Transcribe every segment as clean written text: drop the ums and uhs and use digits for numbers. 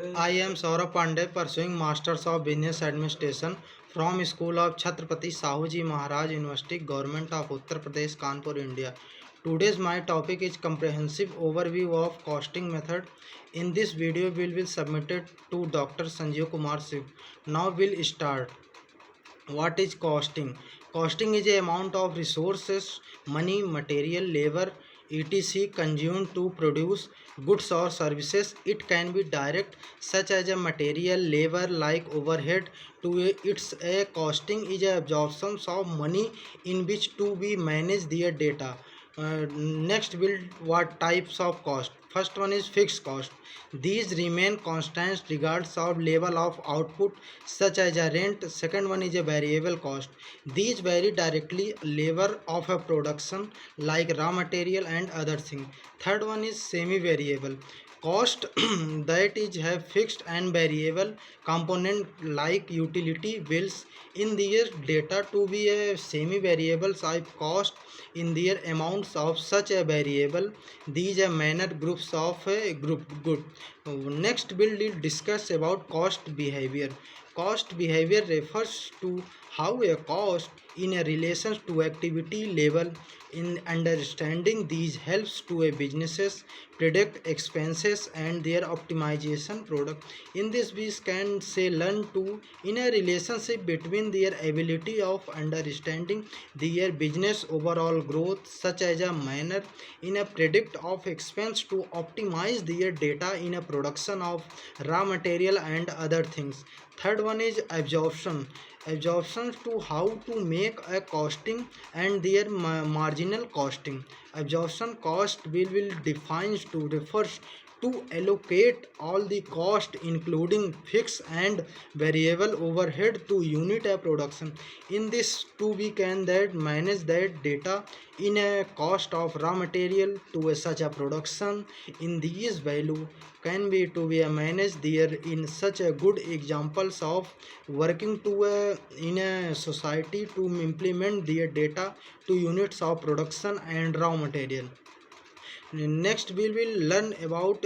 I am Saurabh Pandey, pursuing Masters of Business Administration from School of Chhatrapati Sahuji Maharaj University, Government of Uttar Pradesh, Kanpur, India. Today's my topic is comprehensive overview of costing method. In this video, we will submit it to Dr. Sanjeev Kumar Shiv. Now we'll start. What is costing? Costing is a amount of resources, money, material, labor, etc. consumed to produce goods or services. It can be direct, such as a material, labor like overhead. It's a costing is a absorption of money in which to be manage their data. Next, will what types of cost? First one is fixed cost. These remain constant regardless of level of output, such as a rent. Second one is a variable cost. These vary directly labor of a production like raw material and other things. Third one is semi-variable cost that is have fixed and variable component like utility bills. In their data to be a semi-variable type cost in their amounts of such a variable. These are minor groups of a group good. Next we'll discuss about cost behavior. Cost behavior refers to how a cost in a relation to activity level. In understanding these helps to a businesses predict expenses and their optimization product. In this we can say learn to in a relationship between their ability of understanding their business overall growth, such as a manner in a predict of expense to optimize their data in a production of raw material and other things. Third one is absorption to how to make a costing and their marginal costing. Absorption cost will defines to refers to allocate all the cost including fixed and variable overhead to unit a production. In this too we can that manage that data in a cost of raw material to a such a production. In these value can be to be managed there in such a good examples of working to a in a society to implement their data to units of production and raw material. Next we will learn about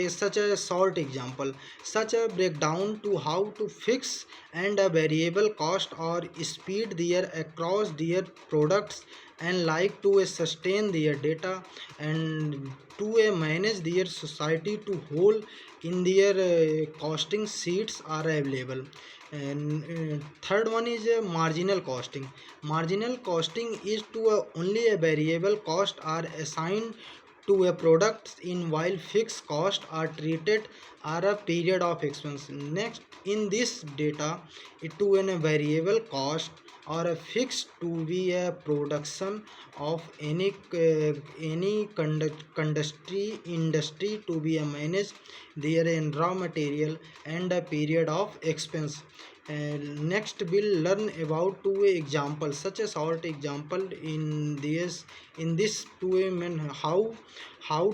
such a short example, such a breakdown to how to fix and a variable cost or speed their across their products and like to sustain their data and to manage their society to hold in their costing sheets are available. And third one is marginal costing. Marginal costing is to only a variable cost are assigned to a product in while fixed costs are treated are a period of expense. Next, in this data, it to a variable cost or a fixed to be a production of any industry to be a managed there in raw material and a period of expense. Next we'll learn about two examples, such a short example in this two mean how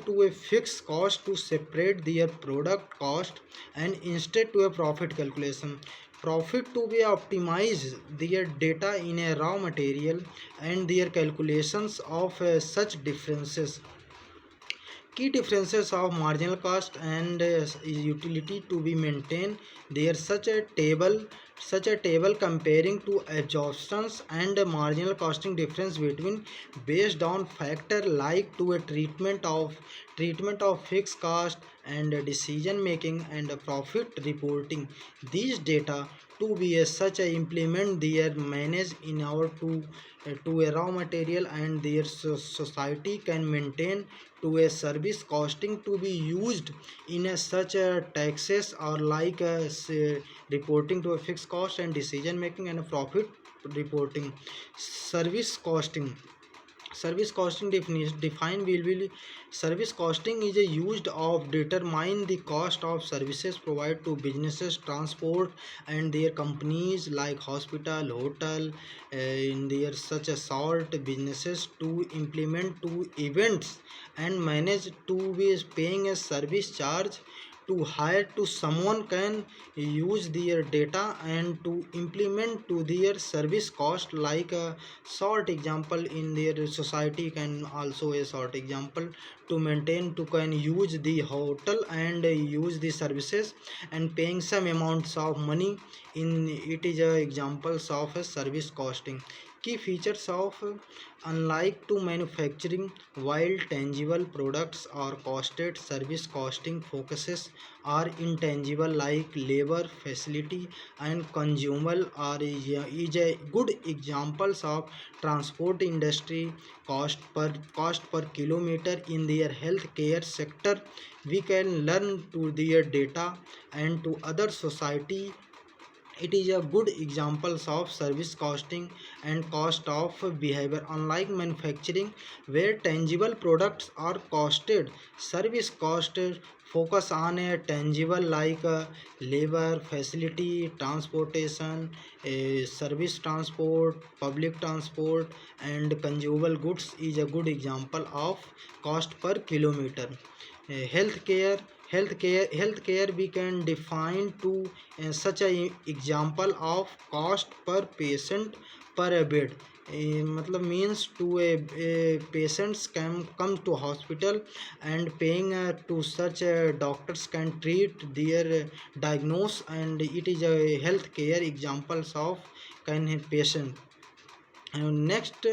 to a fixed cost to separate their product cost and instead to a profit calculation. Profit to be optimize their data in a raw material and their calculations of such differences. Key differences of marginal cost and utility to be maintained. There such a table comparing to absorptions and marginal costing difference between based on factor like to a treatment of fixed cost and decision making and profit reporting. These data to be a such a implement their manage in our to a raw material and their society can maintain to a service costing to be used in a such a taxes or like reporting to a fixed cost and decision making and a profit reporting. Service costing definition define will service costing is a used of determine the cost of services provided to businesses transport and their companies like hospital hotel in their such a sort businesses to implement to events and manage to be paying a service charge to hire to someone can use their data and to implement to their service cost, like a short example in their society can also a short example to maintain to can use the hotel and use the services and paying some amounts of money in it is a examples of a service costing. Key features of unlike to manufacturing, while tangible products are costed, service costing focuses are intangible like labor, facility, and consumable are is a good examples of transport industry. Cost per kilometer in their healthcare sector. We can learn to their data and to other society. It is a good examples of service costing and cost of behavior. Unlike manufacturing, where tangible products are costed, service cost focus on a tangible like labor, facility, transportation, service transport, public transport, and consumable goods is a good example of cost per kilometer. Healthcare we can define to such a example of cost per patient per bed. मतलब means to a patients can come to hospital and paying to such doctors can treat their diagnose, and it is a healthcare examples of can patient. And next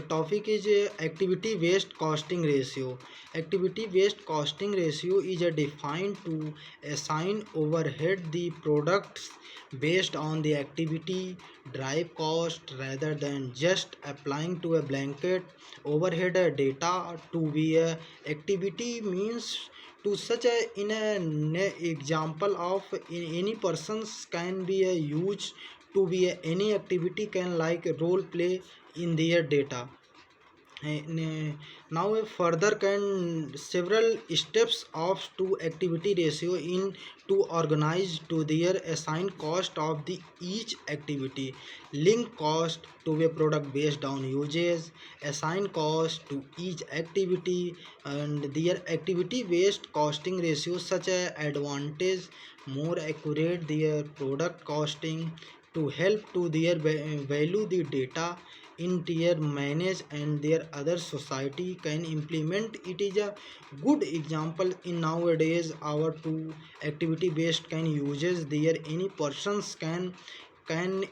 topic is activity based costing ratio. Activity based costing ratio is defined to assign overhead the products based on the activity drive cost rather than just applying to a blanket overhead data to be a activity means to such a in a example of in any persons can be a huge to be any activity can like role play in their data. Now a further can several steps of to activity ratio in to organize to their assigned cost of the each activity. Link cost to a product based on usage, assign cost to each activity, and their activity based costing ratio such a advantage more accurate their product costing to help to their value the data in their manage and their other society can implement. It is a good example in nowadays our two activity based can uses their any persons can enable